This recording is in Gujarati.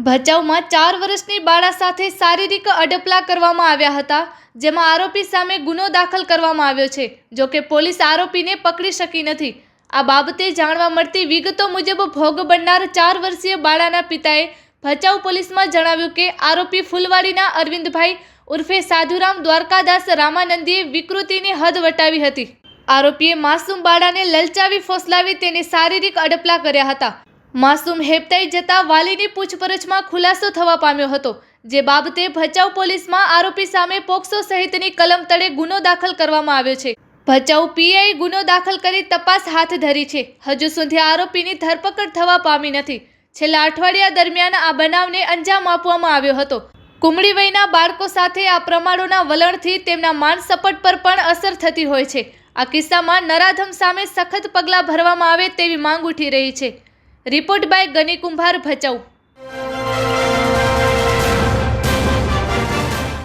ભચાઉમાં 4 વર્ષની બાળા સાથે શારીરિક અડપલા કરવામાં આવ્યા હતા, જેમાં આરોપી સામે ગુનો દાખલ કરવામાં આવ્યો છે। જો કે પોલીસ આરોપીને પકડી શકી નથી। આ બાબતે જાણવા મળતી વિગતો મુજબ ભોગ બનનાર 4 વર્ષીય બાળાના પિતાએ ભચાઉ પોલીસમાં જણાવ્યું કે આરોપી ફૂલવાડીના અરવિંદભાઈ ઉર્ફે સાધુરામ દ્વારકાદાસ રામાનંદીએ વિકૃતિની હદ વટાવી હતી। આરોપીએ માસૂમ બાળાને લલચાવી ફોસલાવી તેને શારીરિક અડપલા કર્યા હતા। માસૂમ હેબતાઈ જતા વાલીની પૂછપરછમાં ખુલાસો થવા પામ્યો હતો, જે બાબતે ભચાઉ પોલીસમાં આરોપી સામે પોક્સો સહિતની કલમ તળે ગુનો દાખલ કરવામાં આવ્યો છે। ભચાઉ પીઆઈ ગુનો દાખલ કરી તપાસ હાથ ધરી છે। હજુ સુધી આરોપીની ધરપકડ થવા પામી નથી। છેલ્લા અઠવાડિયા દરમિયાન આ બનાવને અંજામ આપવામાં આવ્યો હતો। કુમળી વયના બાળકો સાથે આ પ્રમાણોના વલણથી તેમના માનસપટ પર પણ અસર થતી હોય છે। આ કિસ્સામાં નરાધમ સામે સખત પગલાં ભરવામાં આવે તેવી માંગ ઉઠી રહી છે। રિપોર્ટ બાય ગની કુંભાર, ભચાઉ।